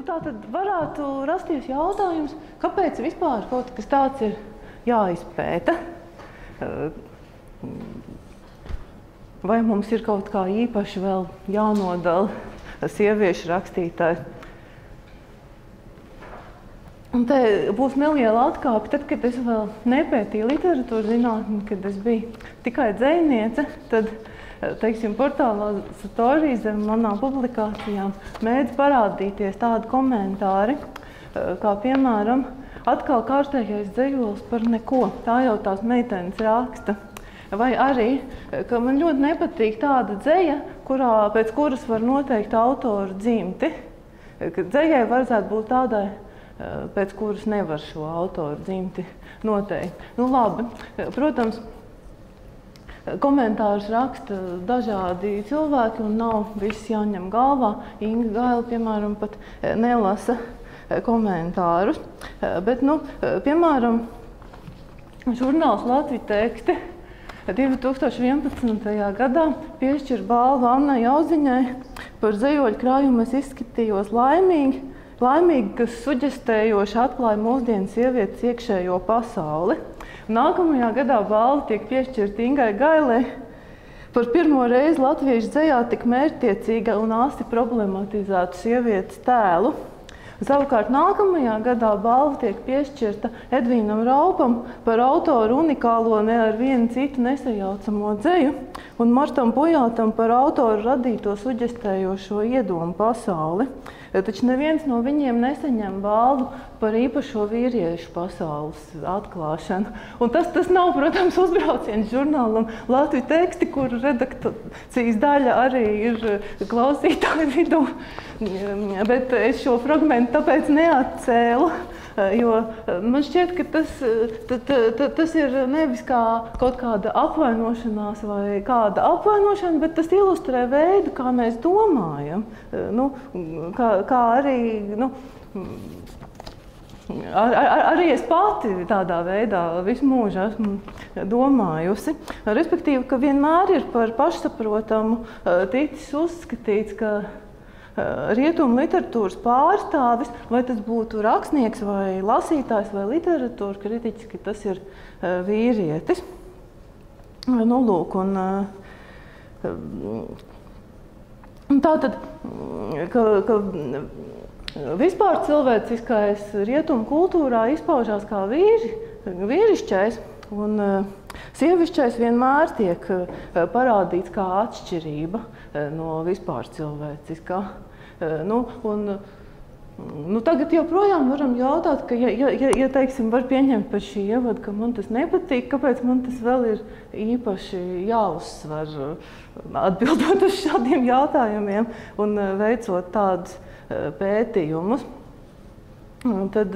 tā tad varētu rasties jautājums, kāpēc vispār kaut kas tāds ir jāizpēta? Vai mums ir kaut kā īpaši vēl jānodala sieviešu rakstītāji? Un te būs neliela atkāpe, tad, kad es vēl nepētīju literatūras zinātni, kad es biju tikai dzejniece, tad, teiksim, portālā Satorī zem manām publikācijām mēdz parādīties tādi komentāri, kā piemēram, atkal kārtējais dzejols par neko, tā jau tās meitenes raksta. Vai arī, ka man ļoti nepatīk tāda dzeja, pēc kuras var noteikt autoru dzimti, ka dzejai vajadzētu būt tādai, pēc kuras nevar šo autoru dzimti noteikt. Nu labi, protams, komentārus raksta dažādi cilvēki un nav viss jāņem galvā. Inga Gaila, piemēram, pat nelasa komentārus. Bet, nu, piemēram, žurnāls Latvijas teksti 2011. gadā piešķir balvu Annai Jauziņai par dzejoļu krājumu Es izskatījos laimīgi, kas suģestējoši atklāja mūsdienu sievietes iekšējo pasauli. Nākamajā gadā balva tiek piešķirta Ingai Gailai par pirmo reizi latviešu dzejā tik mērķtiecīga un asti problematizētu sievietes tēlu. Savukārt nākamajā gadā balva tiek piešķirta Edvīnam Raupam par autoru unikālo ne ar vienu citu nesajaucamo dzeju un Martam Pujātam par autoru radīto suģestējošo iedomu pasauli. Taču neviens no viņiem nesaņem balvu par īpašo vīriešu pasaules atklāšanu. Un tas nav, protams, uzbrauciens žurnālam Latvijas teksti, kuru redakcijas daļa arī ir klausītāju vidū. Bet es šo fragmentu tāpēc neatcēlu, jo man šķiet, ka tas ir nevis kā kaut kāda apvainošanās vai kāda apvainošana, bet tas ilustrē veidu, kā mēs domājam. Nu, kā arī, nu, arī es pati tādā veidā visu mūžu esmu domājusi. Respektīvi, ka vienmēr ir par pašsaprotamu ticis uzskatīts, ka rietumu literatūras pārstāvis, vai tas būtu rakstnieks vai lasītājs vai literatūra kritiķis, ka tas ir vīrietis. Nu, lūk, un tātad, ka vispār cilvēciskais rietumu kultūrā izpaužās kā vīrišķais, un sievišķais vienmēr tiek parādīts kā atšķirība no vispār cilvēciskā. Tagad joprojām varam jautāt, ka, ja teiksim, var pieņemt pēc šī ievada, ka man tas nepatīk, kāpēc man tas vēl ir īpaši jāuzsver, atbildot uz šādiem jautājumiem un veicot tādus pētījumus. Tad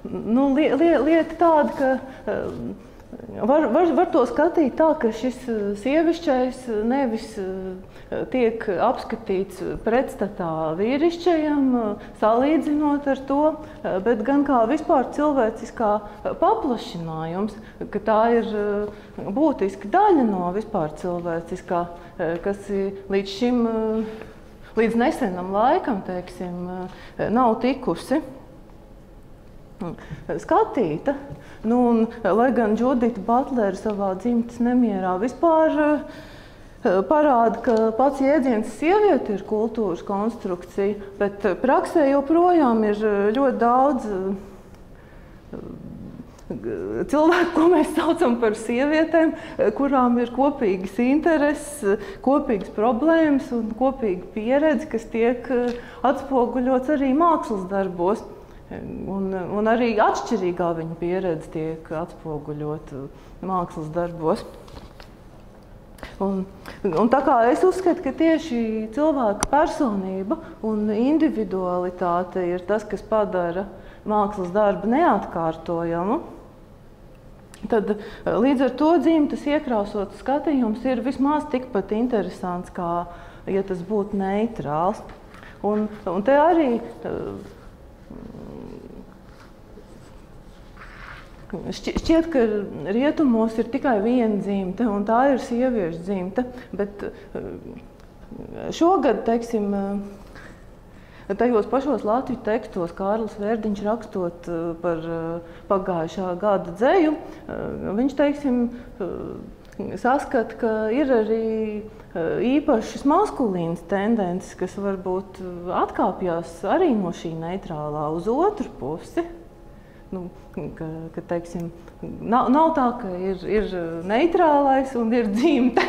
lieta tāda, ka var to skatīt tā, ka šis sievišķais nevis tiek apskatīts pretstatā vīrišķajam, salīdzinot ar to, bet gan kā vispār cilvēciskā paplašinājums, ka tā ir būtiska daļa no vispār cilvēciskā, kas līdz nesenam laikam, teiksim, nav tikusi skatīta. Lai gan Džudita Butlere savā dzimtes nemierā vispār parāda, ka pats jēdziens sieviete ir kultūras konstrukcija, bet praksē joprojām ir ļoti daudz cilvēku, ko mēs saucam par sievietēm, kurām ir kopīgas intereses, kopīgas problēmas un kopīga pieredze, kas tiek atspoguļots arī mākslas darbos. Un arī atšķirīgā viņa pieredze tiek atspoguļota mākslas darbos. Un tā kā es uzskatu, ka tieši cilvēka personība un individualitāte ir tas, kas padara mākslas darbu neatkārtojamu, tad līdz ar to dzimtas iekrāsots skatījums ir vismaz tikpat interesants, kā ja tas būtu neitrāls. Un te arī Šķiet, ka rietumos ir tikai viena dzimte, un tā ir sieviešu dzimte, bet šogad, teiksim, tajos pašos latviešu tekstos Kārlis Vērdiņš rakstot par pagājušā gada dzeju, viņš, teiksim, saskata, ka ir arī īpašas maskulīnas tendences, kas varbūt atkāpjas arī no šī neitrālā uz otru pusi. Nu, ka teiksim, nav tā, ka ir neitrālais un ir dzimte.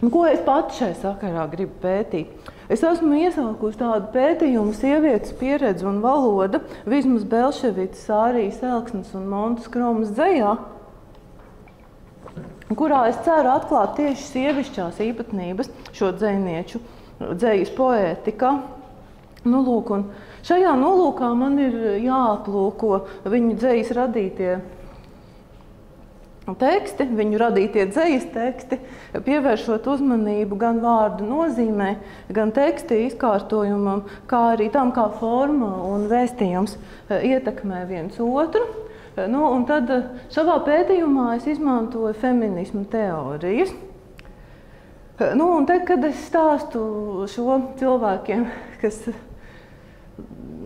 Ko es pati šai sakarā gribu pētīt? Es esmu iesākusi tādu pētījumu sievietes pieredze un valoda Vizmas Belševicas, Ārijas Elksnes un Montas Kromas dzejā, kurā es ceru atklāt tieši sievišķās īpatnības šo dzejnieču dzejas poētikā. Nu, lūk, un šajā nolūkā man ir jāaplūko viņu dzejas radītie teksti, viņu radītie dzejas teksti, pievēršot uzmanību gan vārdu nozīmē, gan teksta izkārtojumam, kā arī tam, kā forma un vēstījums ietekmē viens otru. Nu, un tad savā pētījumā es izmantoju feminismu teorijas. Nu, un te, kad es stāstu šo cilvēkiem, kas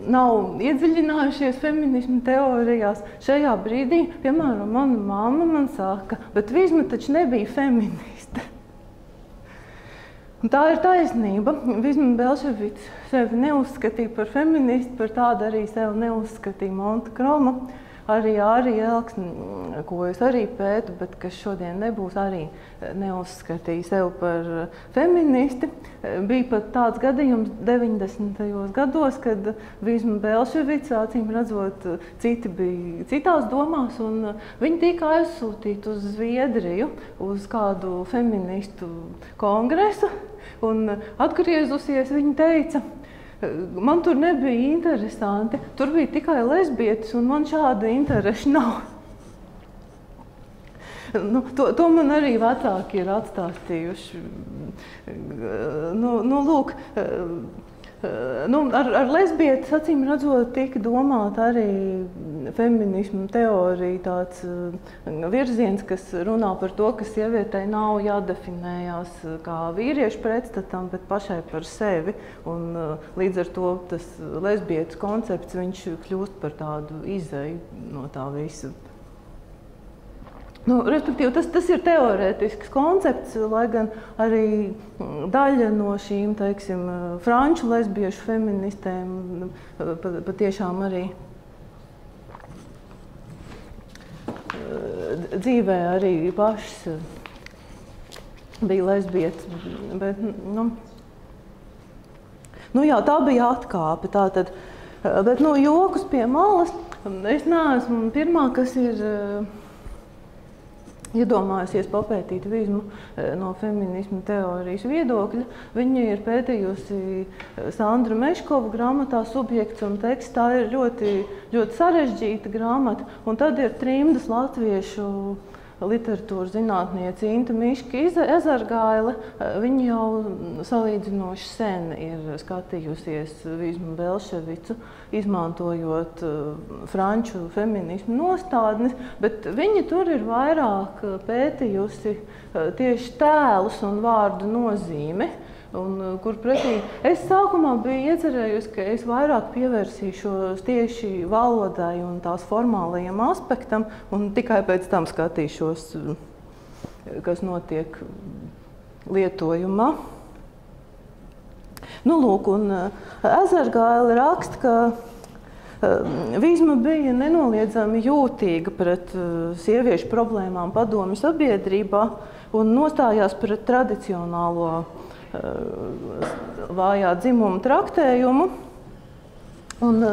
nav iedziļinājušies feminismu teorijās, šajā brīdī, piemēram, mana mamma man saka, bet Vizma taču nebija feministe. Un tā ir taisnība. Vizma Belševica sevi neuzskatīja par feministi, par tādu arī sevi neuzskatīja Monta Kroma. Arī Ārija Elksne, ko es arī pētu, bet kas šodien nebūs, arī neuzskatīja sevi par feministi. Bija pat tāds gadījums 90. gados, kad Vizma Belševica, acīm redzot, citi bija citās domās, un viņi tika aizsūtīti uz Zviedriju, uz kādu feministu kongresu, un atgriezusies viņa teica, man tur nebija interesanti, tur bija tikai lesbietes, un man šāda intereša nav. Nu, to man arī vecāki ir atstāstījuši. Lūk, ar lesbietes, acīm redzot, tika domāta arī feminismu teorija, tāds virziens, kas runā par to, ka sievietei nav jādefinējās kā vīriešu pretstatam, bet pašai par sevi. Un līdz ar to tas lesbietes koncepts, viņš kļūst par tādu izeju no tā visa. Nu, respektīvi, tas ir teorētisks koncepts, lai gan arī daļa no šīm, teiksim, franču lesbiešu feministēm patiešām arī dzīvē arī pašas bija lesbietes, bet, jā, tā bija atkāpe, tātad, bet, jokus pie malas, es neesmu pirmā, kas ir iedomājusies papētīt Vizmu no feminismu teorijas viedokļa. Viņa ir pētījusi Sandra Meškova grāmatā Subjekts un teksts. Tā ir ļoti, ļoti sarežģīta grāmata. Un tad ir trimdas latviešu literatūras zinātniece Inta Miška Ezergaile. Viņa jau salīdzinoši sen ir skatījusies Vizmu Belševicu, izmantojot franču feminismu nostādnes, bet viņa tur ir vairāk pētījusi tieši tēlus un vārdu nozīmi. Un, kur pretī es sākumā biju iecerējusi, ka es vairāk pievērsīšos tieši valodai un tās formālajiem aspektam, un tikai pēc tam skatīšos, kas notiek lietojumā. Nu, lūk, un Ezergaile raksta, ka Vizma bija nenoliedzami jūtīga pret sieviešu problēmām padomju sabiedrībā un nostājās pret tradicionālo vājā dzimuma traktējumu. Un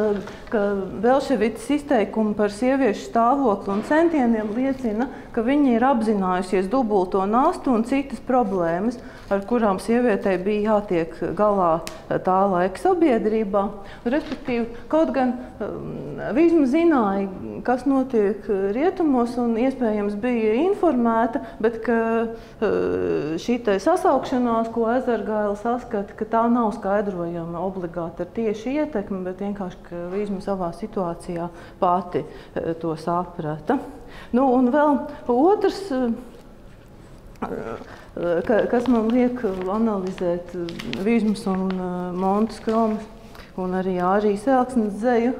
ka Belševics izteikumi par sieviešu stāvokli un centieniem liecina, ka viņa ir apzinājusies dubulto nastu un citas problēmas, ar kurām sievietei bija jātiek galā tā laika sabiedrībā. Respektīvi, kaut gan Vīzma zināja, kas notiek rietumos un iespējams bija informēta, bet ka šī sasaukšanās, ko Ezergaila saskata, ka tā nav skaidrojama obligāti ar tieši ietekmi, bet vienkārši, ka Vīzma savā situācijā pati to saprata. Nu, un vēl otrs, kas man liek analizēt Vīzmas un Montes Kromas un arī Ārijas Elksnes dzeju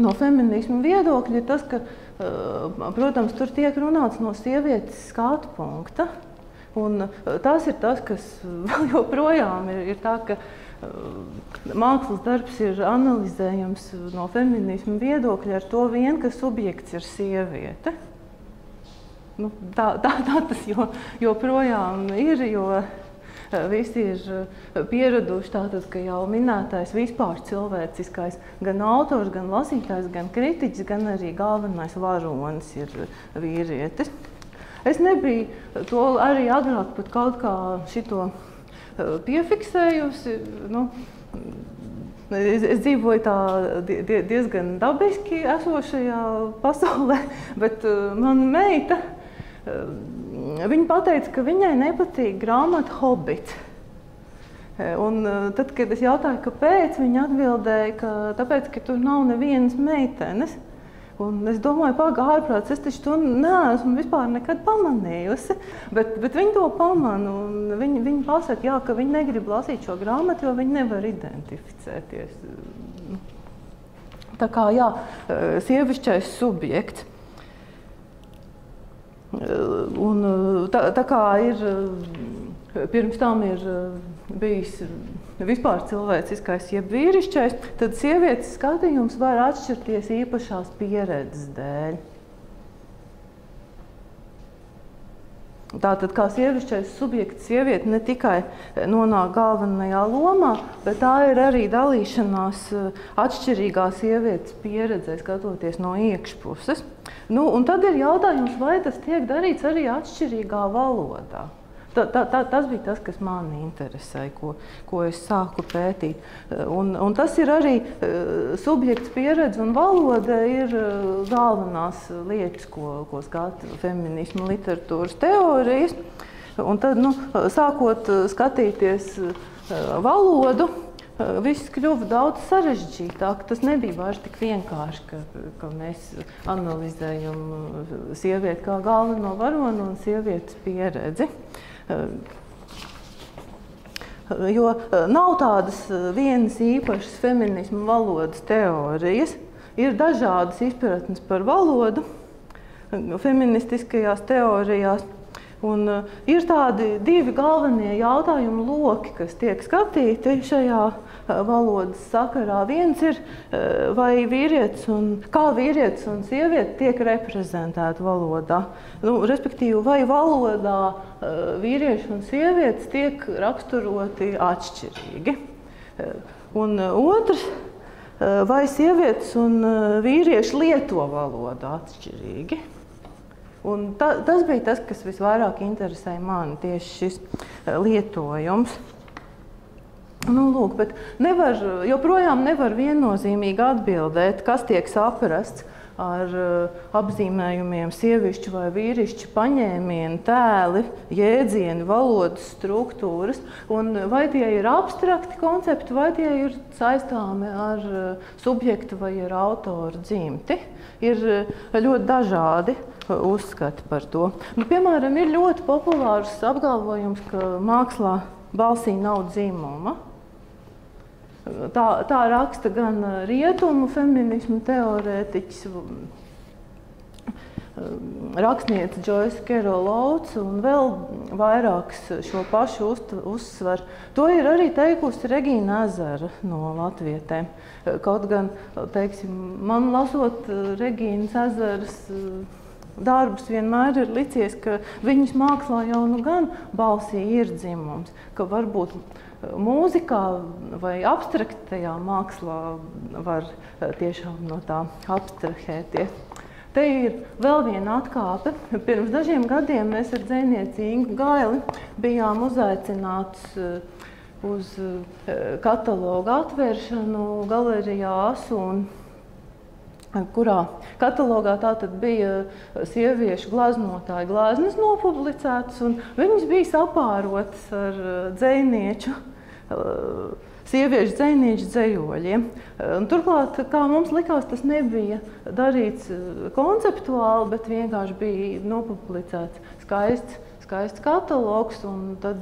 no feminisma viedokļa, ir tas, ka, protams, tur tiek runāts no sievietes skatu punkta. Un tas ir tas, kas vēl joprojām ir tā, ka mākslas darbs ir analizējams no feminisma viedokļa ar to vien, ka subjekts ir sieviete. Nu, tā tas joprojām ir, jo visi ir pieraduši tātad, ka jau minētais vispār cilvēciskais gan autors, gan lasītājs, gan kritiķis, gan arī galvenais varonis ir vīrietis. Es nebiju to arī agrāk pat kaut kā šito piefiksējusi. Nu, es dzīvoju tā diezgan dabiski esošajā pasaulē, bet mana meita, viņa pateica, ka viņai nepatīk grāmata Hobits. Un tad, kad es jautāju, kāpēc, viņa atbildēja, ka tāpēc, ka tur nav nevienas meitenes. Un es domāju, ārprāts, es taču to neesmu vispār nekad pamanījusi, bet viņi to pamana. Viņi pasaka, jā, ka viņi negrib lasīt šo grāmatu, jo viņi nevar identificēties. Tā kā, jā, sievišķais subjekts. Un tā kā ir, pirms tam ir bijis vispār cilvēciskais, jeb vīrišķais, tad sievietes skatījums var atšķirties īpašās pieredzes dēļ. Tātad, kā sievišķais subjekts, sieviete ne tikai nonāk galvenajā lomā, bet tā ir arī dalīšanās atšķirīgā sievietes pieredzē, skatoties no iekšpuses. Nu, un tad ir jautājums, vai tas tiek darīts arī atšķirīgā valodā. Tas bija tas, kas mani interesēja, ko es sāku pētīt. Un tas ir arī subjekts pieredze un valoda ir galvenās lietas, ko skata feminisma literatūras teorijas. Un tad, sākot skatīties valodu, viss kļuva daudz sarežģītāk. Tas nebija vairs tik vienkārši, ka mēs analizējam sievieti kā galveno varoni un sievietes pieredzi. Jo nav tādas vienas īpašas feminisma valodas teorijas. Ir dažādas izpratnes par valodu feministiskajās teorijās. Un ir tādi divi galvenie jautājumu loki, kas tiek skatīti šajā valodas sakarā. Viens ir, vai kā vīrietis un sieviete tiek reprezentēti valodā. Respektīvi, vai valodā vīrieši un sievietes tiek raksturoti atšķirīgi. Un otrs, vai sievietes un vīrieši lieto valodu atšķirīgi. Un tas bija tas, kas visvairāk interesēja mani, tieši šis lietojums. Lūk, bet joprojām nevar viennozīmīgi atbildēt, kas tiek saprasts ar apzīmējumiem sievišķu vai vīrišķu paņēmieni, tēli, jēdzieni, valodas struktūras. Un vai tie ir abstrakti koncepti, vai tie ir saistāmi ar subjektu vai ar autoru dzimti. Ir ļoti dažādi uzskati par to. Piemēram, ir ļoti populārs apgalvojums, ka mākslā balsī nav dzimuma. Tā raksta gan rietumu feminismu teorētiķis, rakstniece Joyce Carol Oates un vēl vairāks šo pašu uzsver. To ir arī teikusi Regīna Ezera no latvietēm. Kaut gan, teiksim, man lasot Regīnas Ezeras darbus vienmēr ir licies, ka viņas mākslā jau gan balsī ir dzimums, ka varbūt mūzikā vai abstraktajā mākslā var tiešām no tā abstrahēties. Te ir vēl viena atkāpe. Pirms dažiem gadiem mēs ar dzejnieci Ingu Gaili bijām uzaicināts uz katalogu atvēršanu galerijā Asūn, kurā katalogā tātad bija sieviešu gleznotāju gleznas nopublicētas, un viņas bija sapārotas ar dzejnieču, sieviešu dzejnieču dzejoļiem. Turklāt, kā mums likās, tas nebija darīts konceptuāli, bet vienkārši bija nopublicēts skaists katalogs, un tad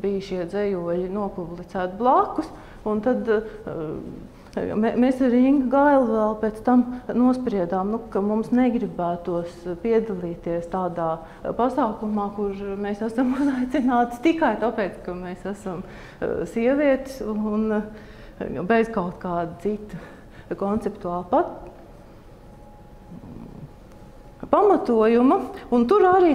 bija šie dzejoļi nopublicēti blakus. Un tad mēs ar Ingu Gaili vēl pēc tam nospriedām, ka mums negribētos piedalīties tādā pasākumā, kur mēs esam uzaicināti tikai tāpēc, ka mēs esam sievietes un bez kaut kāda cita konceptuāla pamatojuma. Un tur arī,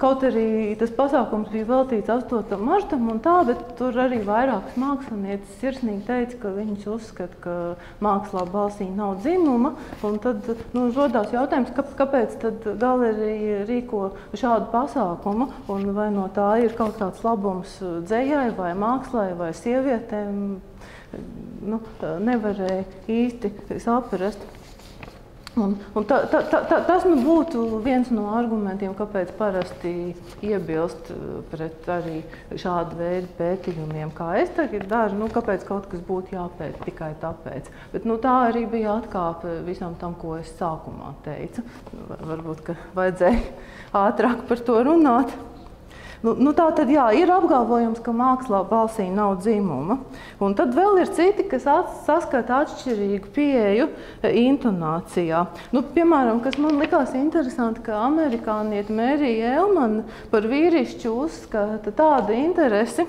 kaut arī tas pasākums bija veltīts 8. martam un tā, bet tur arī vairākas mākslinieces sirsnīgi teica, ka viņas uzskata, ka mākslā balsī nav dzimuma. Un tad rodās jautājums, kāpēc tad galerija rīko šādu pasākumu, un vai no tā ir kaut kāds labums dzejai vai mākslai vai sievietēm, nevarēja īsti saprast. Tas būtu viens no argumentiem, kāpēc parasti iebilst pret arī šādu veidu pētījumiem, kā es tagad daru, kāpēc kaut kas būtu jāpēt tikai tāpēc. Bet tā arī bija atkāpe visam tam, ko es sākumā teicu. Varbūt, ka vajadzēja ātrāk par to runāt. Tā tad jā, ir apgalvojums, ka mākslā balsī nav dzimuma. Un tad vēl ir citi, kas saskata atšķirīgu pieeju intonācijā. Piemēram, kas man likās interesanti, ka amerikāniete Mērija Elmana par vīrišķu uzskata tādu interesi,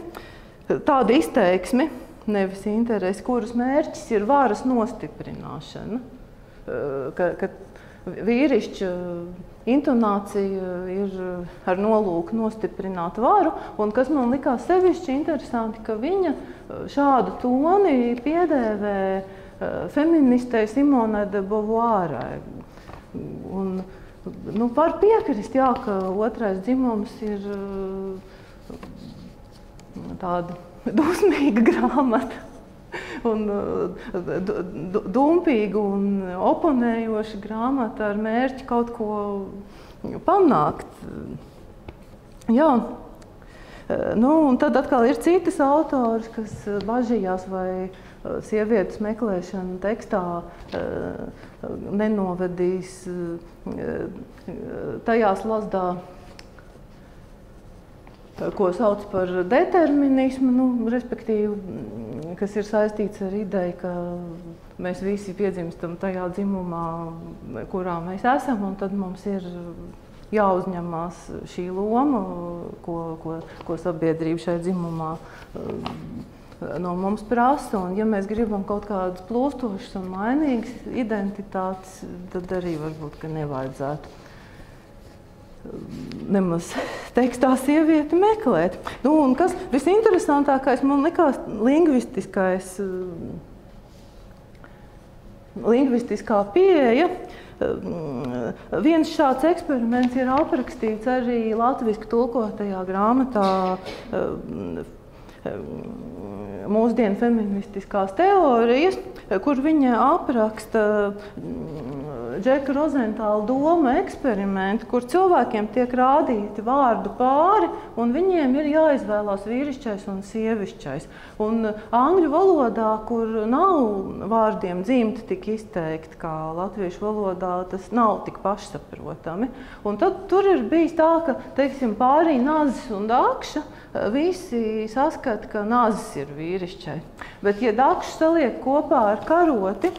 tādu izteiksmi, nevis interesi, kuras mērķis ir varas nostiprināšana. Ka vīrišķa intonācija ir ar nolūku nostiprināt varu, un kas man likās sevišķi interesanti, ka viņa šādu toni piedēvē feministei Simonai de Beauvoirai. Un, var piekrist, jā, ka otrais dzimums ir tāda dusmīga grāmata. Un dumpīga un oponējoša grāmata ar mērķi kaut ko panākt. Jā. Un tad atkal ir citas autors, kas bažījās, vai sievietes meklēšana tekstā nenovedīs tajās lazdā, ko sauc par determinismu, respektīvi, kas ir saistīts ar ideju, ka mēs visi piedzimstam tajā dzimumā, kurā mēs esam, un tad mums ir jāuzņemās šī loma, ko sabiedrība šai dzimumā no mums prasa. Un ja mēs gribam kaut kādas plūstošas un mainīgas identitātes, tad arī varbūt, ka nevajadzētu nemaz tekstā sievieti meklēt. Un kas visinteresantākais man likās lingvistiskā pieeja. Viens šāds eksperiments ir aprakstīts arī latviski tulkotajā grāmatā Mūsdienu feministiskās teorijas, kur viņa apraksta Džeka Rozentāla domu eksperimentu, kur cilvēkiem tiek rādīti vārdu pāri, un viņiem ir jāizvēlās vīrišķais un sievišķais. Un angļu valodā, kur nav vārdiem dzimti tik izteikti, kā latviešu valodā, tas nav tik pašsaprotami. Un tad tur ir bijis tā, ka, teiksim, pārī nazis un dakša, visi saskata, ka nazis ir vīrišķai. Bet, ja dakšu saliek kopā ar karoti,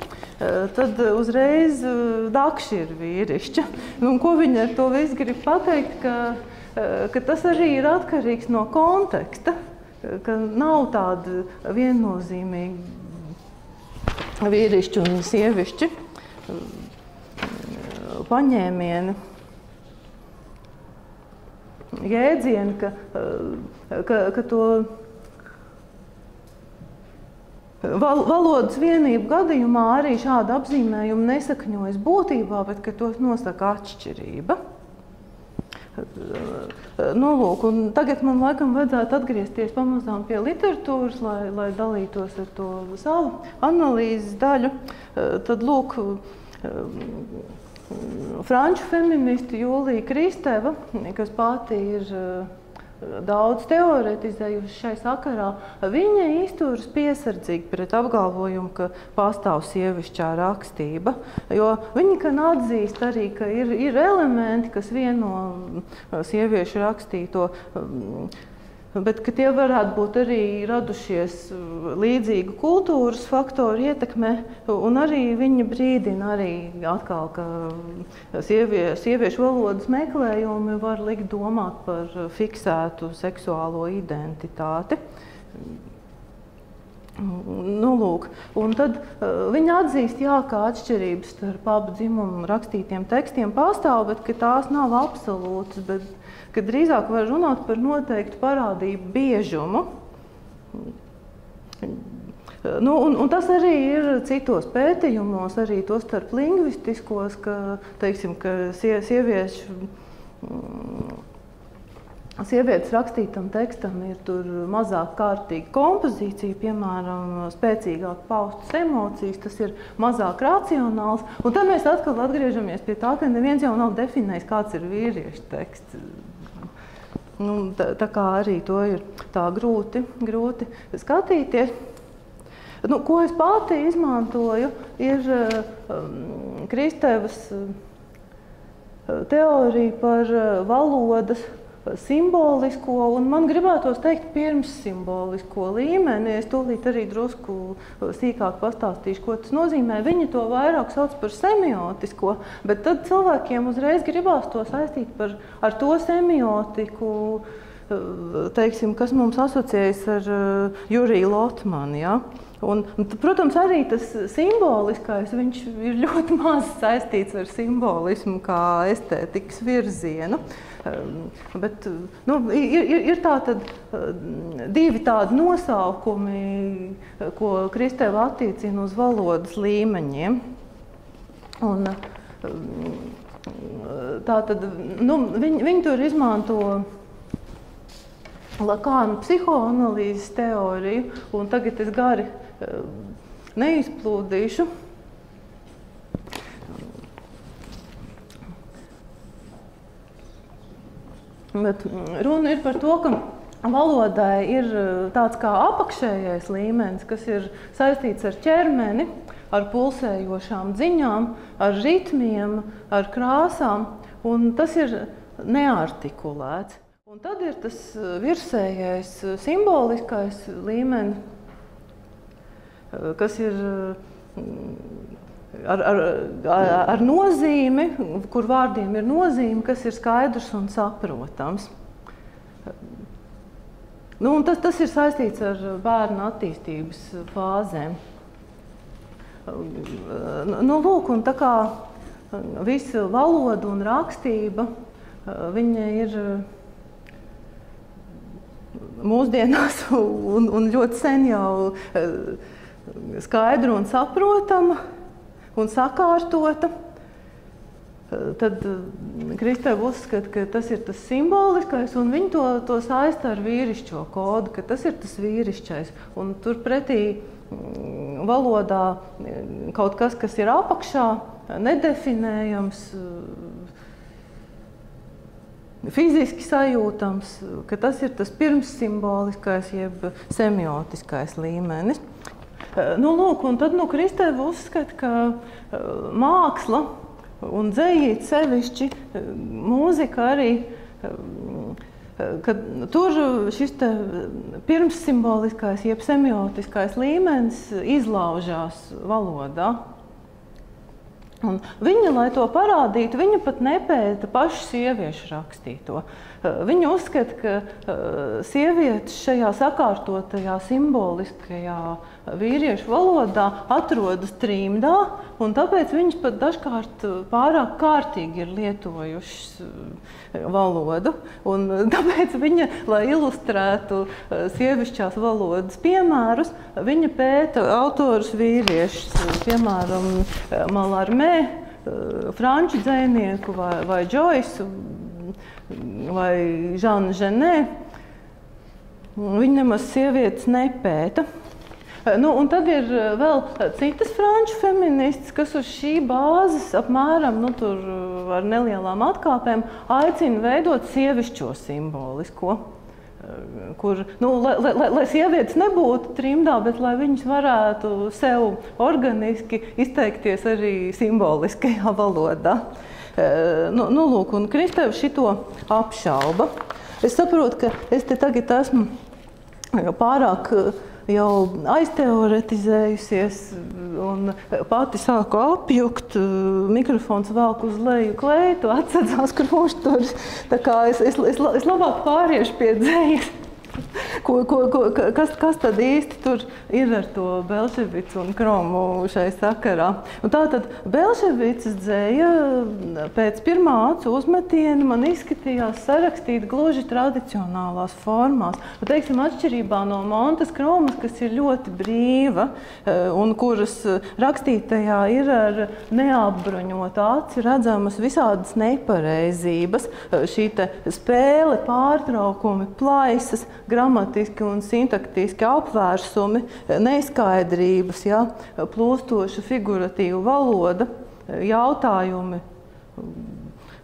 tad uzreiz dakši ir vīrišķa. Un ko viņa ar to visu grib pateikt, ka tas arī ir atkarīgs no konteksta, ka nav tāda viennozīmīga vīrišķi un sievišķi paņēmieni. Jēdzieni, ka to Valodas vienību gadījumā arī šāda apzīmējuma nesakņojas būtībā, bet ka tos nosaka atšķirība. Nu, lūk, un tagad man laikam vajadzētu atgriezties pamazām pie literatūras, lai dalītos ar to savu analīzes daļu. Tad, lūk, franču feministi Jūlija Kristeva, kas pati ir daudz teoretizējuši šai sakarā, viņa izturas piesardzīgi pret apgalvojumu, ka pastāv sievišķā rakstība, jo viņa gan atzīst arī, ka ir elementi, kas vieno sieviešu rakstīto, bet ka tie varētu būt arī radušies līdzīgu kultūras faktoru ietekmē, un arī viņa brīdina arī atkal, ka sieviešu valodas meklējumi var likt domāt par fiksētu seksuālo identitāti. Nu, lūk, un tad viņa atzīst, jā, ka atšķirības starp abu dzimumu rakstītiem tekstiem pastāv, bet ka tās nav absolūtas, bet ka drīzāk var runāt par noteiktu parādību biežumu. Nu, un tas arī ir citos pētījumos, arī to starp lingvistiskos, ka, teiksim, ka sievietes rakstītam tekstam ir tur mazāk kārtīga kompozīcija, piemēram, spēcīgāk paustas emocijas, tas ir mazāk racionāls. Un tad mēs atkal atgriežamies pie tā, ka neviens jau nav definējis, kāds ir vīriešu teksts. Nu, tā kā arī to ir tā grūti skatīties. Nu, ko es pati izmantoju, ir Kristevas teorija par valodas simbolisko, un man gribētos teikt pirms simbolisko līmeni. Es tūlīt arī drusku sīkāk pastāstīšu, ko tas nozīmē. Viņi to vairāk sauc par semiotisko, bet tad cilvēkiem uzreiz gribās to saistīt ar to semiotiku, teiksim, kas mums asociējas ar Juriju Lotmanu. Ja? Un, protams, arī tas simboliskais, viņš ir ļoti maz saistīts ar simbolismu kā estētikas virzienu. Bet nu, ir tātad divi tādi nosaukumi, ko Kristeva attiecina uz valodas līmeņiem. Un, tātad, nu, viņi tur izmanto Lakāna psihoanalīzes teoriju, un tagad es gari neizplūdīšu. Bet runa ir par to, ka valodai ir tāds kā apakšējais līmenis, kas ir saistīts ar ķermeni, ar pulsējošām dziņām, ar ritmiem, ar krāsām, un tas ir neartikulēts. Un tad ir tas virsējais simboliskais līmenis, kas ir ar nozīmi, kur vārdiem ir nozīme, kas ir skaidrs un saprotams. Nu, un tas ir saistīts ar bērnu attīstības fāzēm. Nu, lūk, un tā kā visa valoda un rakstība, viņa ir mūsdienās un ļoti sen jau skaidra un saprotama un sakārtota, tad Kristeva uzskata, ka tas ir tas simboliskais, un viņi to saista ar vīrišķo kodu, ka tas ir tas vīrišķais. Un turpretī valodā kaut kas, kas ir apakšā, nedefinējams, fiziski sajūtams, ka tas ir tas pirmssimboliskais jeb semiotiskais līmenis. Nu, lūk, un tad Kristeva uzskata, ka māksla un dzejīt sevišķi, mūzika arī, ka tur šis pirmssimboliskais jeb semiotiskais līmenis izlaužās valodā. Un viņa, lai to parādītu, viņa pat nepēta pašu sieviešu rakstīto. Viņa uzskata, ka sievietes šajā sakārtotajā simboliskajā vīriešu valodā atrodas trimdā, un tāpēc viņas pat dažkārt pārāk kārtīgi ir lietojušas valodu. Un tāpēc viņa, lai ilustrētu sievišķās valodas piemērus, viņa pēta autorus vīriešus, piemēram, Malarmē, franču dzejnieku vai Joyce vai Žanu Ženē. Viņa nemaz sievietes nepēta. Un tad ir vēl citas franču feministas, kas uz šī bāzes apmēram tur ar nelielām atkāpēm aicina veidot sievišķo simbolisko, kur, lai sievietes nebūtu trimdā, bet lai viņas varētu sev organiski izteikties arī simboliskajā valodā. Lūk, un Kristeva šito apšauba. Es saprotu, ka es te tagad esmu pārāk jau aizteoretizējusies un pati sāku apjukt, mikrofons velk uz leju kleitu, atsadzās krūšturis, tā kā es labāk pāriešu pie dzejas. Kas tad īsti tur ir ar to Belševicu un Kromu šai sakarā? Tātad Belševicas dzeja pēc pirmā acu uzmetiena man izskatījās sarakstīt gluži tradicionālās formās. Teiksim, atšķirībā no Montes Kromas, kas ir ļoti brīva un kuras rakstītajā ir ar neapbruņotu aci redzamas visādas nepareizības, šī te spēle, pārtraukumi, plaisas, gramatiski un sintaktiski apvērsumi, neskaidrības, plūstoša figuratīva valoda, jautājumi,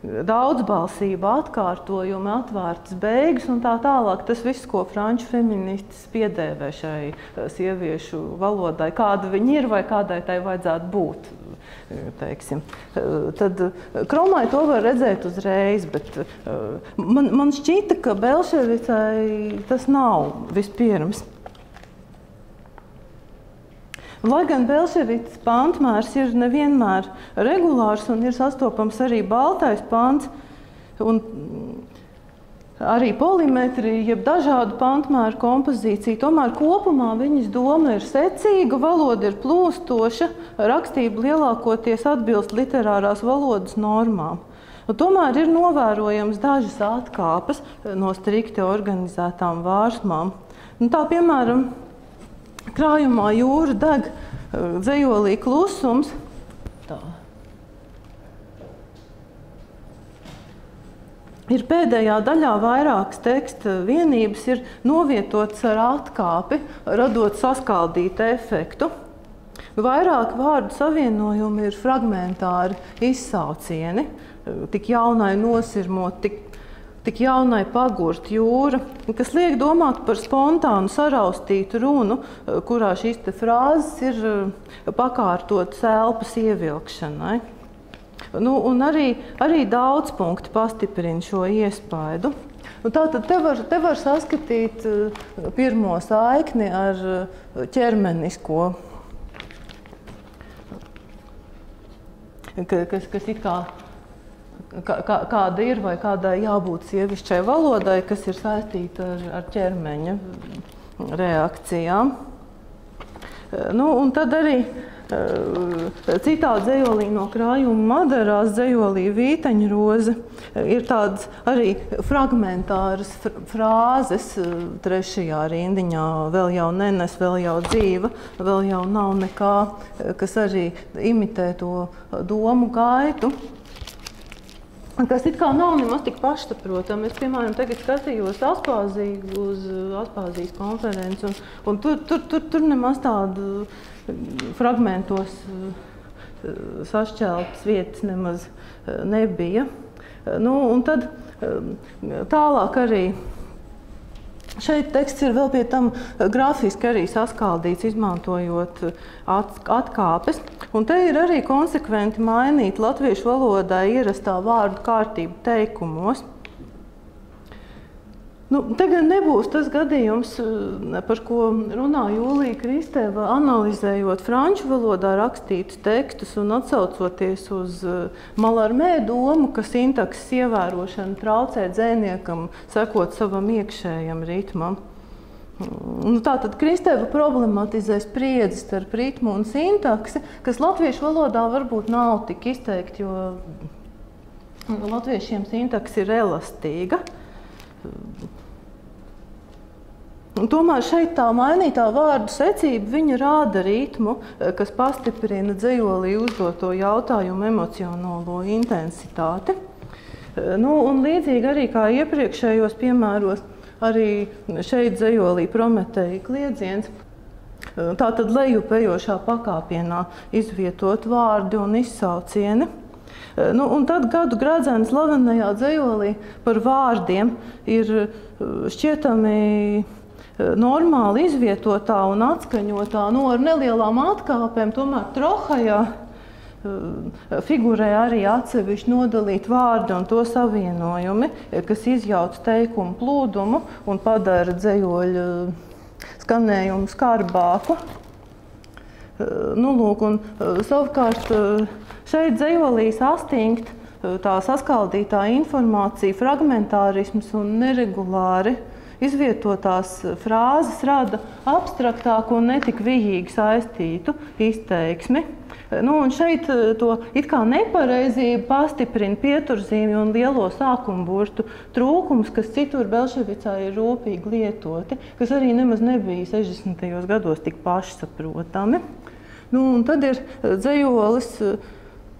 daudzbalsība, atkārtojumi, atvērtas beigas un tā tālāk. Tas viss, ko franču feministas piedēvē šai sieviešu valodai, kāda viņa ir vai kādai tai vajadzētu būt. Teiksim. Tad Kromai to var redzēt uzreiz, bet man šķita, ka Belševicai tas nav vispirms. Lai gan Belševicas pantmērs ir nevienmēr regulārs un ir sastopams arī baltais pants un arī polimetrija, jeb dažādu pantmēru kompozīciju, tomēr kopumā viņas doma ir secīga, valoda ir plūstoša, rakstība lielākoties atbilst literārās valodas normām. Tomēr ir novērojams dažas atkāpes no strikti organizētām vārsmām. Tā, piemēram, krājumā Jūra deg dzejolī Klusums. Tā. Ir pēdējā daļā vairākas teksta vienības ir novietotas ar atkāpi, radot saskaldītu efektu. Vairāk vārdu savienojumi ir fragmentāri izsaucieni, tik jaunai nosirmot, tik jaunai pagurt jūra, kas liek domāt par spontānu saraustītu runu, kurā šīs te frāzes ir pakārtotas elpas ievilkšanai. Un arī daudz punkti pastiprina šo iespaidu. Tātad te var saskatīt pirmo saikni ar ķermenisko, kas it kā kāda ir vai kādai jābūt sievišķai valodai, kas ir saistīta ar ķermeņa reakcijām. Un tad arī citā dzejolī no krājuma Maderās dzejolī Vīteņroze ir tādas arī fragmentāras frāzes trešajā rindiņā. Vēl jau nenes, vēl jau dzīva, vēl jau nav nekā, kas arī imitē to domu gaitu. Kas it kā nav nemaz tik pašsaprotami. Es, piemēram, tagad skatījos Aspāziju uz Aspāzijas konferenci, un tur nemaz tādu fragmentos sašķeltas vietas nemaz nebija. Un tad tālāk arī šeit teksts ir vēl pie tam grafiski arī saskaldīts, izmantojot atkāpes. Un te ir arī konsekventi mainīt latviešu valodai ierastā vārdu kārtību teikumos. Te gan nebūs tas gadījums, par ko runā Jūlija Kristeva, analizējot franču valodā rakstītus tekstus un atsaucoties uz Malarmē domu, ka sintakses ievērošana traucē dzejniekam sekot savam iekšējam ritmam. Tātad Kristeva problematizē spriedzi starp ritmu un sintaksi, kas latviešu valodā varbūt nav tik izteikti, jo latviešiem sintaks ir elastīga. Tomēr šeit tā mainītā vārdu secība viņa rāda ritmu, kas pastiprina dzejolī uzdoto jautājumu emocionālo intensitāti. Un līdzīgi arī kā iepriekšējos piemēros, arī šeit dzejolī Prometēja kliedziens. Tātad lejupējošā pakāpienā izvietot vārdi un izsaucieni. Un tad gadu gradzena slavenajā dzejolī par vārdiem ir šķietami normāli izvietotā un atskaņotā, ar nelielām atkāpēm, tomēr Trohajā figurē arī atsevišķi nodalīt vārdi un to savienojumi, kas izjauc teikumu plūdumu un padara dzejoļa skanējumu skarbāku. Savukārt šeit dzejolī sastingt tā saskaldītā informācija, fragmentārisms un neregulāri izvietotās frāzes rada abstraktāku un netik vijīgi saistītu izteiksmi. Un šeit to it kā nepareizību pastiprina pieturzīmju un lielo sākumburtu trūkums, kas citur Belševicā ir rūpīgi lietoti, kas arī nemaz nebija 60. gados tik pašsaprotami. Un tad ir dzejolis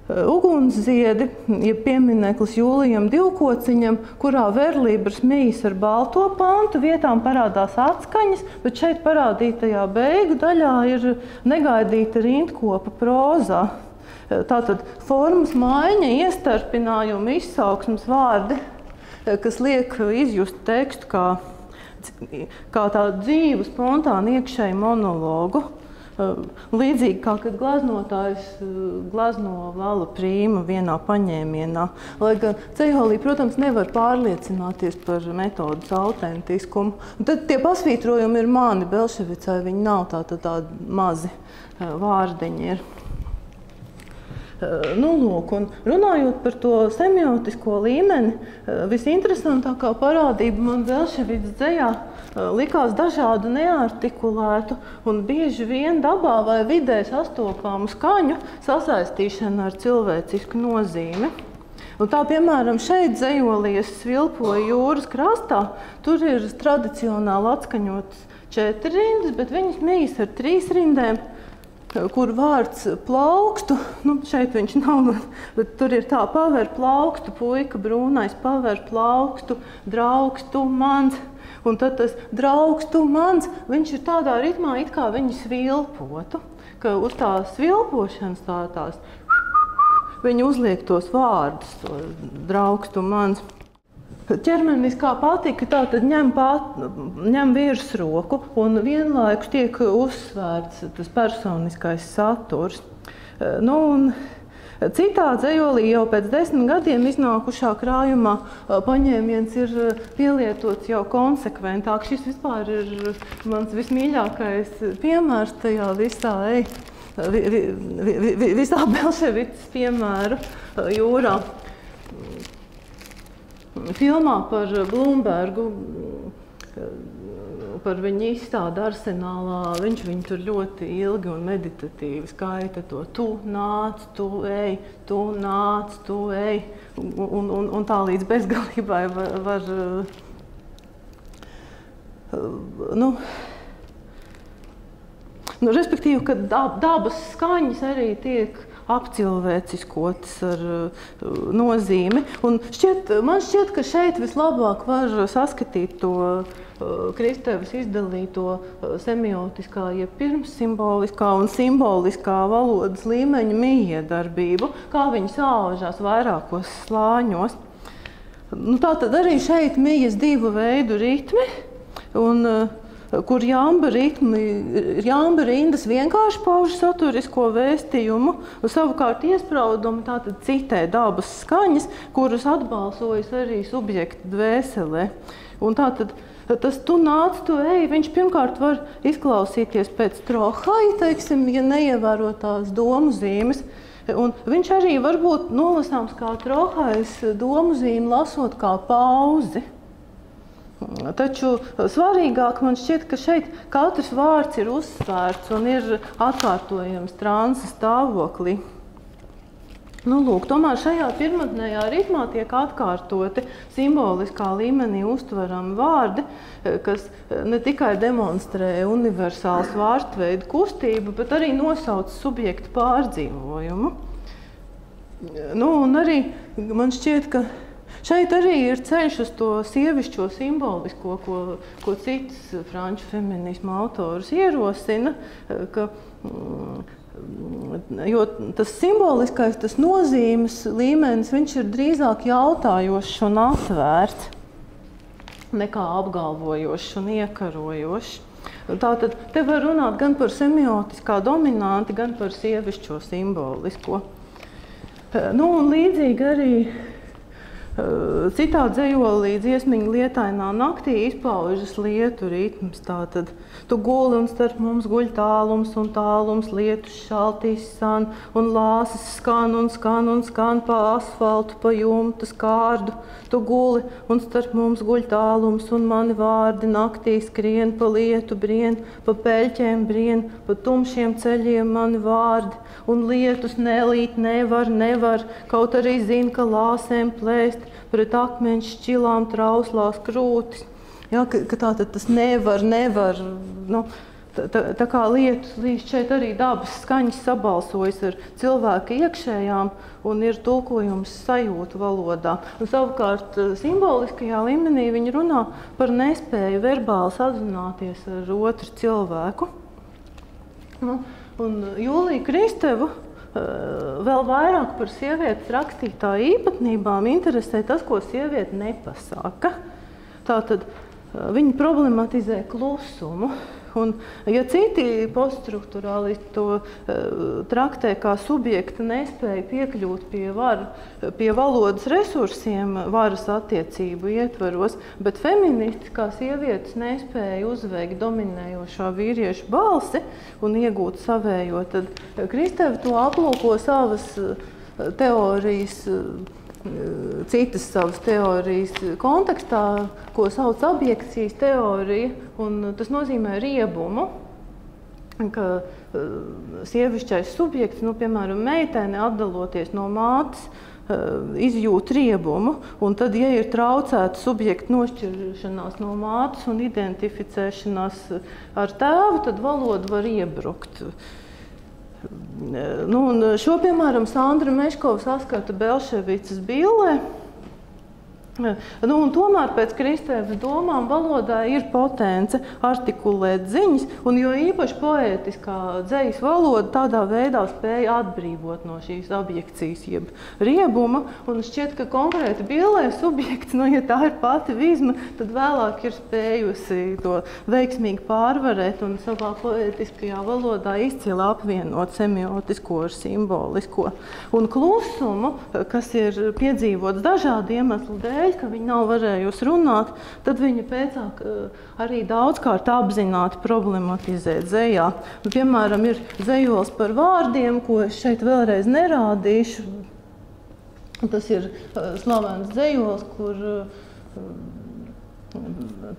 Ugunsziedi, jeb piemineklis Jūlijam Divkociņam, kurā verlibras mijas ar balto pantu, vietām parādās atskaņas, bet šeit parādītajā beigu daļā ir negaidīta rindkopa prozā. Tātad formas maiņa, iestarpinājumi, izsauksmes vārdi, kas liek izjust tekstu kā tādu dzīvu, spontānu iekšēju monologu. Līdzīgi kā kad glaznotājs glazno vala prīma vienā paņēmienā. Lai gan dzejolī, protams, nevar pārliecināties par metodas autentiskumu. Un tad tie pasvītrojumi ir mani Belševicai, viņi nav tādi mazi vārdiņi ir. Un runājot par to semiotisko līmeni, visinteresantākā parādība man Belševics dzejā likās dažādu neartikulētu un bieži vien dabā vai vidē sastopāmu skaņu sasaistīšana ar cilvēcisku nozīmi. Tā, piemēram, šeit dzejolī es svilpoju jūras krastā, tur ir tradicionāli atskaņotas 4 rindas, bet viņas mijas ar 3 rindēm, kur vārds plaukstu, šeit viņš nav, bet tur ir tā: paver plaukstu, puika brūnais, paver plaukstu, draugstu mans. Un tad tas draugstu mans, viņš ir tādā ritmā, it kā viņi svilpotu, ka uz tās svilpošanas tās viņi uzliek tos vārdus, to draugstu mans. Ķermeniskā patika tātad ņem virsroku un vienlaikus tiek uzsvērts tas personiskais saturs. Citā dzejolī jau pēc 10 gadiem iznākušā krājumā paņēmiens ir pielietots jau konsekventāk. Šis vispār ir mans vismīļākais piemērs tajā visā Belševicas piemēru jūrā. Filmā par Blumbergu, par viņa izstādi Arsenālā, viņš viņu tur ļoti ilgi un meditatīvi skaita to tu nāc, tu ej, tu nāc, tu ej, un tā līdz bezgalībai var respektīvi, ka dabas skaņas arī tiek apcilvēciskotas ar nozīmi. Un man šķiet, ka šeit vislabāk var saskatīt to Kristevas izdalīto semiotiskā, jeb pirmssimboliskā un simboliskā valodas līmeņa mijiedarbību, kā viņi saužās vairākos slāņos. Tātad arī šeit mijas 2 veidu ritmi, kur jamba rindas vienkārši pauž saturisko vēstījumu, un savukārt iespraudumi tātad citē dabas skaņas, kuras atbalsojas arī subjekta dvēselē. Un tātad tas tu nāc, tu ej, viņš pirmkārt var izklausīties pēc Trohai, teiksim, ja neievērotās domu zīmes, un viņš arī var būt nolasāms kā Trohais domu zīme, lasot kā pauzi. Taču svarīgāk man šķiet, ka šeit katrs vārds ir uzsvērts un ir atkārtojams transa stāvoklī. Lūk, tomēr šajā pirmotnējā ritmā tiek atkārtoti simboliskā līmenī uztverami vārdi, kas ne tikai demonstrē universāls vārdstveidu kustību, bet arī nosauc subjektu pārdzīvojumu. Un arī man šķiet, ka šeit arī ir ceļš uz to sievišķo simbolisko, ko cits franču feminisma autors ierosina, jo tas simboliskais, tas nozīmes līmenis, viņš ir drīzāk jautājošs un atvērts, nekā apgalvojošs un iekarojošs. Tātad te var runāt gan par semiotiskā dominanti, gan par sievišķo simbolisko. Un līdzīgi arī citā dzejolī Dziesmiņa lietainā naktī izpaužas lietu ritms. Tātad tu guli un starp mums guļ tālums un tālums, lietus šaltīs san un lāsas skan un skan un skan pa asfaltu, pa jumta skārdu. Tu guli un starp mums guļ tālums un mani vārdi naktī skrien, pa lietu brien, pa peļķiem brien, pa tumšiem ceļiem mani vārdi. Un lietus nelīt nevar, kaut arī zin, ka lāsēm plēst, pret akmeņu šķilām trauslās krūtis. Ja, ka tātad tas nevar, tā kā lietus līdz šeit arī dabas skaņas sabalsojas ar cilvēka iekšējām un ir tulkojums sajūtu valodā. Un savukārt simboliskajā līmenī viņi runā par nespēju verbāli sazināties ar otru cilvēku. Un Jūliju Kristevu vēl vairāk par sievietes rakstītāju īpatnībām interesē tas, ko sieviete nepasaka. Tātad viņa problematizē klusumu. Un, ja citi poststruktūrālisti to traktē kā subjekta nespēja piekļūt pie valodas resursiem varas attiecību ietvaros, bet feministi kā sievietes nespēja uzveikt dominējošā vīriešu balsi un iegūt savējo, tad Kristeva to aplūko savas teorijas, citas savas teorijas kontekstā, ko sauc objekcijas teorija, un tas nozīmē riebumu, ka sievišķais subjekts, piemēram, meitene atdaloties no mātes, izjūt riebumu, un tad, ja ir traucēta subjekta nošķiršanās no mātes un identificēšanās ar tēvu, tad valoda var iebrukt. Un šo, piemēram, Sandra Meškova saskata Belševicas billē. Un tomēr pēc Kristevas domām valodā ir potence artikulēt ziņas, un jo īpaši poētiskā dzejas valoda tādā veidā spēja atbrīvot no šīs objekcijas jeb riebuma, un šķiet, ka konkrēti billē subjekts, ja tā ir pati vizma, tad vēlāk ir spējusi to veiksmīgi pārvarēt un savā poētiskajā valodā izcili apvienot semiotisko ar simbolisko. Un klusumu, kas ir piedzīvots dažādu iemeslu dēļ, ka viņa nav varējusi runāt, tad viņa pēcāk arī daudzkārt apzināti problematizē dzejā. Piemēram, ir dzejols par vārdiem, ko es šeit vēlreiz nerādīšu. Tas ir slavens dzejols, kur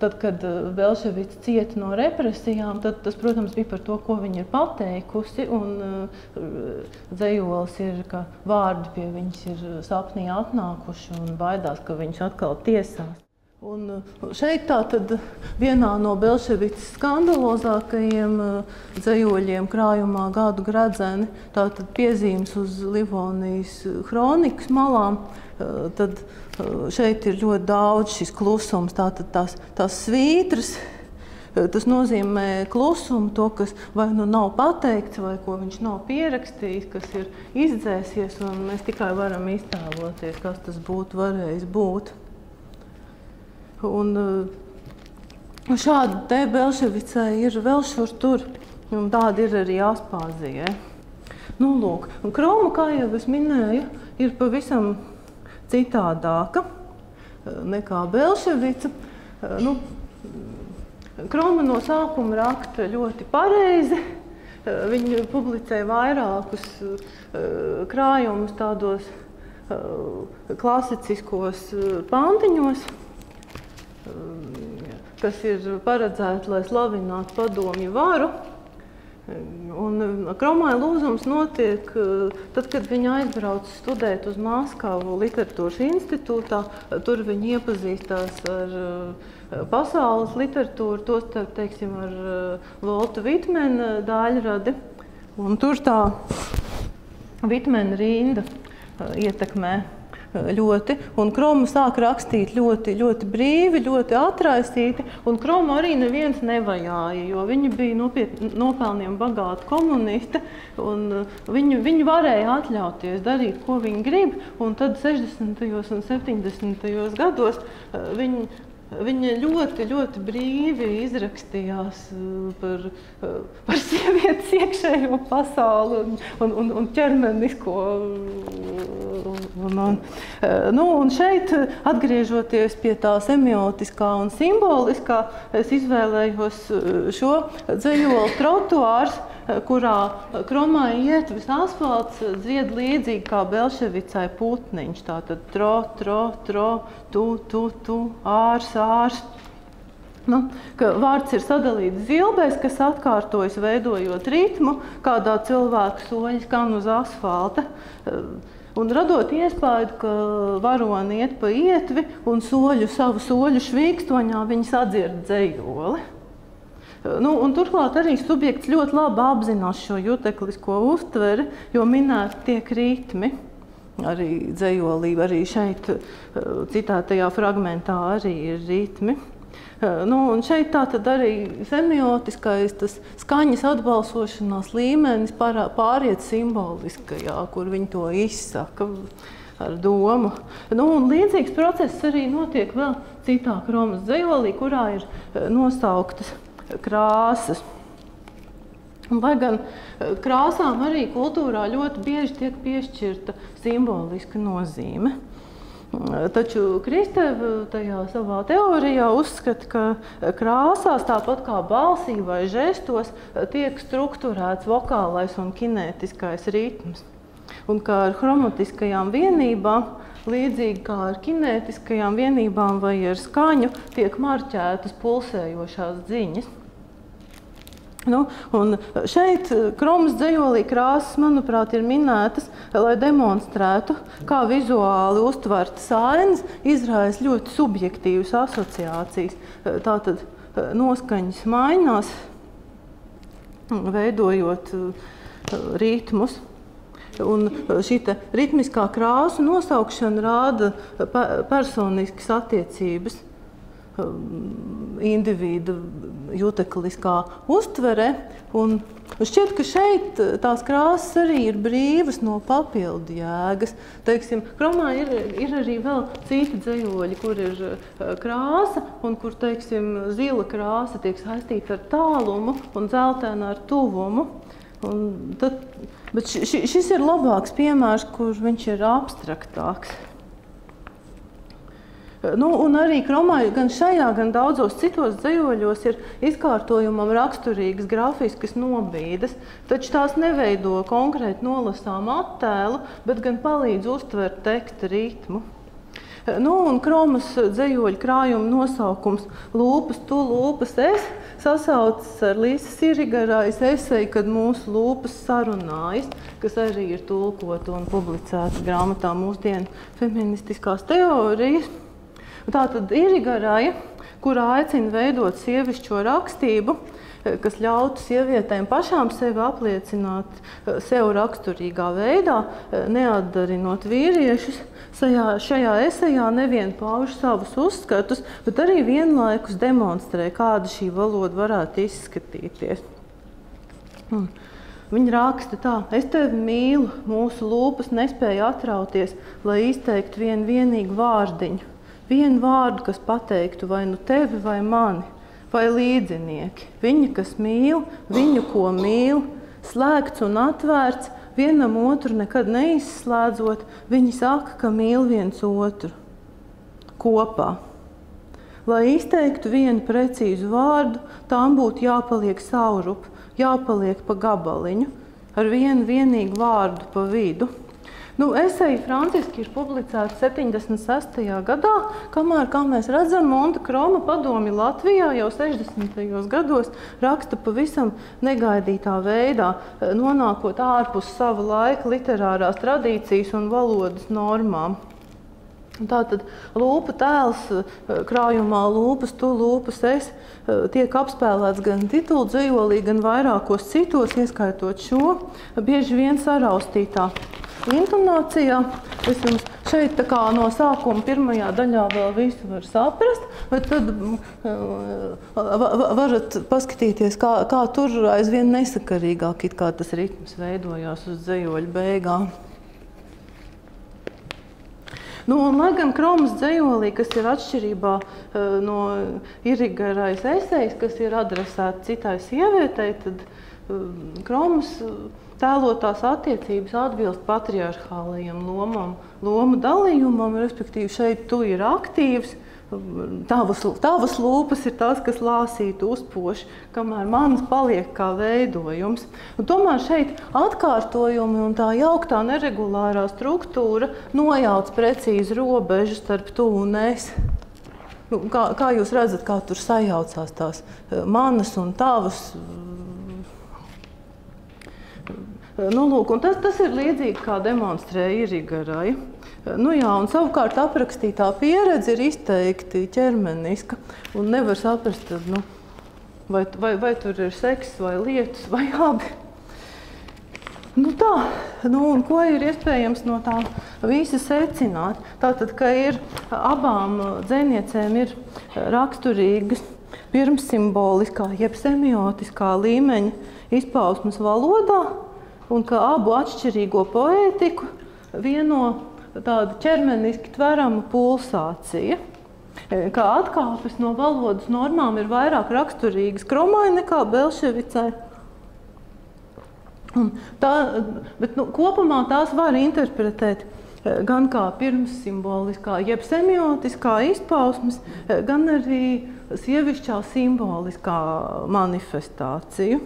tad, kad Belševics cieta no represijām, tad tas, protams, bija par to, ko viņa ir pateikusi, un dzejols ir, ka vārdi pie viņas ir sapnī atnākuši un baidās, ka viņus atkal tiesās. Un šeit tātad vienā no Belševicas skandalozākajiem dzejoļiem krājumā Gadu gredzeni, tātad piezīmes uz Livonijas kronikas malām, tad šeit ir ļoti daudz šis klusums, tātad tās svītras, tas nozīmē klusumu, to, kas vai nu nav pateikts, vai ko viņš nav pierakstījis, kas ir izdzēsies, un mēs tikai varam iztēloties, kas tas būtu varējis būt. Un šāda te Belševicai ir vēl šur tur, un tāda ir arī Aspāzijai. Lūk, un Kroma, kā jau es minēju, ir pavisam citādāka nekā Belševica. Kroma no sākuma raksta ļoti pareizi. Viņa publicē vairākus krājumus tādos klasiciskos pantiņos. kas ir paredzēti, lai slavinātu padomju varu. Un Kromai lūzums notiek tad, kad viņa aizbrauc studēt uz Maskavu literatūras institūtā. Tur viņa iepazīstās ar pasaules literatūru, tostarp, teiksim, ar Volta Vitmena daļradi. Un tur tā Vitmena rinda ietekmē ļoti, un Kroma sāk rakstīt ļoti brīvi, ļoti atraisīti, un Kroma arī neviens nevajāja, jo viņa bija nopelniem bagāta komuniste, un viņi varēja atļauties darīt, ko viņi grib, un tad 60. un 70. gados viņa ļoti brīvi izrakstījās par sievietes iekšējo pasauli un ķermenisko. Un šeit, atgriežoties pie tā semiotiskā un simboliskā, es izvēlējos šo dzejoli Trotuārs, kurā Kromai ietves asfalts dzied līdzīgi kā Belševicai putniņš. Tātad tro, tu, ārs. Ka vārds ir sadalīts zilbēs, kas atkārtojas veidojot ritmu, kādā cilvēka soļi skan uz asfalta. Un radot iespēju, ka varoni iet pa ietvi un savu soļu švīkstoņā viņi sadzird dzejoli. Un turklāt arī subjekts ļoti labi apzinās šo juteklisko uztveri, jo minēti tiek ritmi. Arī dzejolība, arī šeit citētajā fragmentā arī ir ritmi. Un šeit tātad arī semiotiskais, tas skaņas atbalsošanās līmenis pāriet simboliskajā, kur viņi to izsaka ar domu. Un līdzīgs process arī notiek vēl citā Kromas dzejolī, kurā ir nosauktas krāsas. Lai gan krāsām arī kultūrā ļoti bieži tiek piešķirta simboliska nozīme. Taču Kristeva tajā savā teorijā uzskata, ka krāsās, tāpat kā balsī vai žestos, tiek strukturēts vokālais un kinētiskais ritms. Un kā ar chromatiskajām vienībām, līdzīgi kā ar kinētiskajām vienībām vai ar skaņu, tiek marķētas pulsējošās dziņas. Un šeit Kromas dzejolī krāsas, manuprāt, ir minētas, lai demonstrētu, kā vizuāli uztvertas ainas izraisa ļoti subjektīvas asociācijas. Tātad noskaņas mainās, veidojot ritmus. Un šī ritmiskā krāsu nosaukšana rāda personiskas attiecības individa jutekliskā uztvere. Un šķiet, ka šeit tās krāsas arī ir brīvas no papildu jēgas. Teiksim, Kromā ir arī vēl citi dzejoļi, kur ir krāsa un kur, teiksim, zila krāsa tiek saistīta ar tālumu un dzeltena ar tuvumu. Bet šis ir labāks piemērs, kur viņš ir abstraktāks. Un arī Kromai gan šajā, gan daudzos citos dzejoļos ir izkārtojumam raksturīgas grafiskas nobīdes, taču tās neveido konkrēti nolasām attēlu, bet gan palīdz uztvert teksta ritmu. Un Kromas dzejoļu krājuma nosaukums Lūpas tu, lūpas es sasaucas ar Līsas Irigarais eseju, kad mūsu lūpas sarunājas, kas arī ir tulkota un publicēta grāmatā Mūsdienu feministiskās teorijas. Tātad Irigaraja, kurā aicina veidot sievišķo rakstību, kas ļautu sievietēm pašām sevi apliecināt sev raksturīgā veidā, neatdarinot vīriešus, šajā esejā nevien pauž savus uzskatus, bet arī vienlaikus demonstrē, kāda šī valoda varētu izskatīties. Viņa raksta tā: es tevi mīlu, mūsu lūpas nespēja atrauties, lai izteiktu vienu vienīgu vārdiņu. Vienu vārdu, kas pateiktu vai nu tevi vai mani, vai līdzinieki. Viņa, kas mīl, viņu, ko mīl, slēgts un atvērts, vienam otru nekad neizslēdzot, viņi saka, ka mīl viens otru kopā. Lai izteiktu vienu precīzu vārdu, tām būtu jāpaliek saurup, jāpaliek pa gabaliņu, ar vienu vienīgu vārdu pa vidu. Eseji franciski ir publicēti 76. gadā, kamēr, kā mēs redzam, Monte Kroma padomi Latvijā jau 60. gados raksta pavisam negaidītā veidā, nonākot ārpus sava laika literārās tradīcijas un valodas normām. Tātad lūpa tēls krājumā lūpas, tu lūpas, es tiek apspēlēts gan titulu dzejolī, gan vairākos citos, ieskaitot šo, bieži vien saraustītā intonācijā. Es jums šeit tā kā no sākuma pirmajā daļā vēl visu var saprast, bet tad varat paskatīties, kā tur aizvien nesakarīgāk, it kā tas ritms veidojās uz dzejoļu beigām. Lai gan Kromas dzejolī, kas ir atšķirībā no Irigarais esejas, kas ir adresēta citai sievietei, tad Kromas tēlotās attiecības atbilst patriarchālajiem lomu dalījumam, respektīvi šeit tu ir aktīvs, tavas lūpas ir tās, kas lāsītu uzpoši, kamēr manas paliek kā veidojums. Tomēr šeit atkārtojumi un tā jauktā neregulārā struktūra nojauc precīzi robežu starp tu un es. Kā jūs redzat, kā tur sajaucās tās manas un tavas? Un tas ir līdzīgi, kā demonstrē Irigarai. Un savukārt aprakstītā pieredze ir izteikti ķermeniska un nevar saprast, vai tur ir seks vai lietus vai abi. Un ko ir iespējams no tā visa secināt? Tātad, ka abām dzejniecēm ir raksturīgas pirmssimboliskā jeb semiotiskā līmeņa izpausmes valodā, un ka abu atšķirīgo poētiku vieno tāda ķermeniski tverama pulsācija, kā atkāpes no valodas normām ir vairāk raksturīgas Kromai nekā Belševicai. Bet kopumā tās var interpretēt gan kā pirmssimboliskā, jeb semiotiskā izpausmes, gan arī sievišķā simboliskā manifestācija.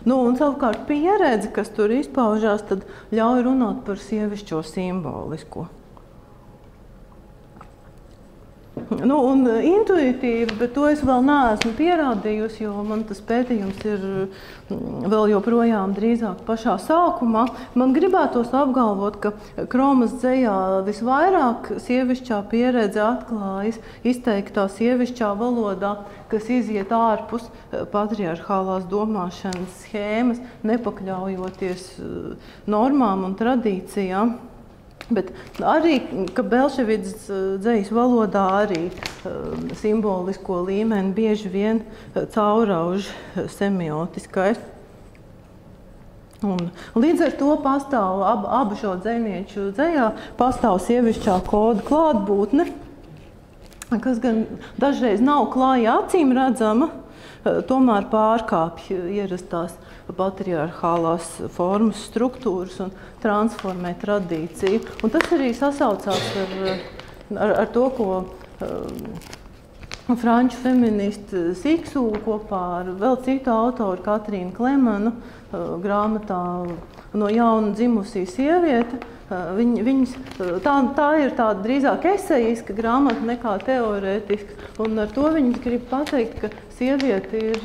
Un savukārt pieredze, kas tur izpaužās, tad ļauj runāt par sievišķo simbolisko. Un intuitīvi, bet to es vēl neesmu pierādījusi, jo man tas pētījums ir vēl joprojām drīzāk pašā sākumā. Man gribētos apgalvot, ka Kromas dzejā visvairāk sievišķā pieredze atklājas izteiktā sievišķā valodā, kas iziet ārpus patriarchālās domāšanas schēmas, nepakļaujoties normām un tradīcijām. Bet arī, ka Belševics dzejas valodā arī simbolisko līmeni bieži vien caurauž semiotiskais. Līdz ar to pastāv abu šo dzejnieču dzejā pastāv sievišķā koda klātbūtne, kas gan dažreiz nav klāji acīm redzama, tomēr pārkāpj ierastās patriarchālās formas struktūras un transformē tradīciju. Un tas arī sasaucās ar to, ko franču feministi Siksu kopā ar vēl citu autoru Katrīnu Klemanu grāmatā No jauna dzimusī sieviete. Tā ir tāda drīzāk esejiska grāmata nekā teorētiska, un ar to viņas grib pateikt, ka sieviete ir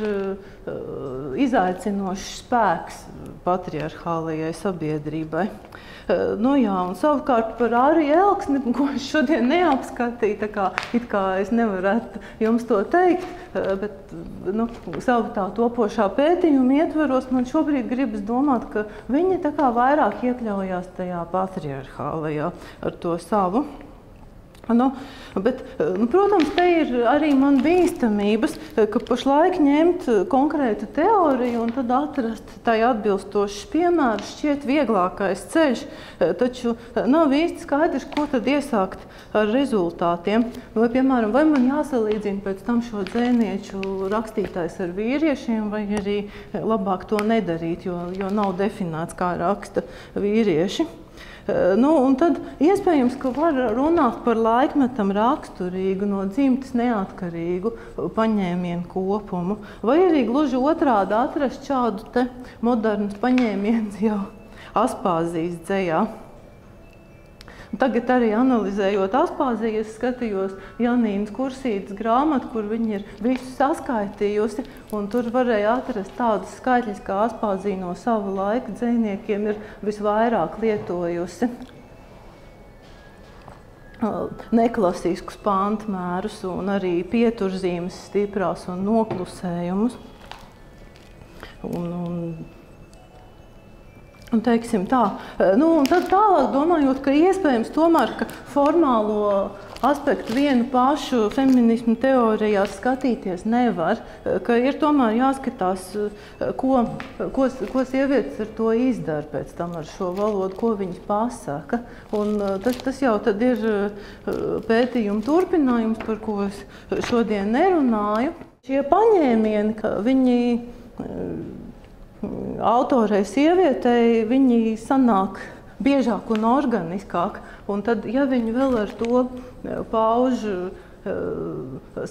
izaicinošs spēks patriarchālajai sabiedrībai. Un savukārt par Āriju Elksni, ko es šodien neapskatīju, it kā es nevarētu jums to teikt, bet savu tā topošā pētījuma ietvaros man šobrīd gribas domāt, ka viņa tā kā vairāk iekļaujās tajā patriarchālajā ar to savu. Protams, te ir arī man bīstamības, ka pašlaik ņemt konkrētu teoriju un tad atrast tai atbilstošs piemērs šķiet vieglākais ceļš, taču nav īsti skaidrs, ko tad iesākt ar rezultātiem. Vai, piemēram, vai man jāsalīdzina pēc tam šo dzejnieču rakstītājs ar vīriešiem, vai arī labāk to nedarīt, jo nav definēts, kā raksta vīrieši. Un tad iespējams, ka var runāt par laikmetam raksturīgu, no dzimtes neatkarīgu paņēmienu kopumu, vai arī gluži otrādi atrast šādu te modernus paņēmienus jau Aspāzijas dzejā. Tagad arī analizējot Aspāziju, es skatījos Janīnas Kursītes grāmatu, kur viņa ir visu saskaitījusi, un tur varēja atrast tādus skaitļus, kā Aspāzija no sava laika dzejniekiem ir visvairāk lietojusi neklasiskus pantmērus un arī pieturzīmes stiprās un noklusējumus. Un teiksim tā. Un tad tālāk domājot, ka iespējams tomēr, ka formālo aspektu vienu pašu feminismu teorijās skatīties nevar, ka ir tomēr jāskatās, ko sievietes ar to izdara pēc tam ar šo valodu, ko viņas pasaka. Un tas jau tad ir pētījuma turpinājums, par ko es šodien nerunāju. Šie paņēmieni, ka viņi autorei sievietei, viņi sanāk biežāk un organiskāk, un tad, ja viņi vēl ar to pauž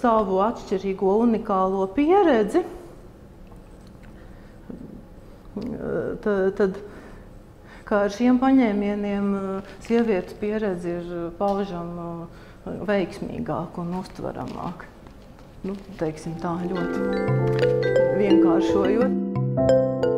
savu atšķirīgo unikālo pieredzi, tad kā ar šiem paņēmieniem sievietes pieredze ir paužama veiksmīgāk un uztveramāk. Teiksim tā, ļoti vienkāršojot.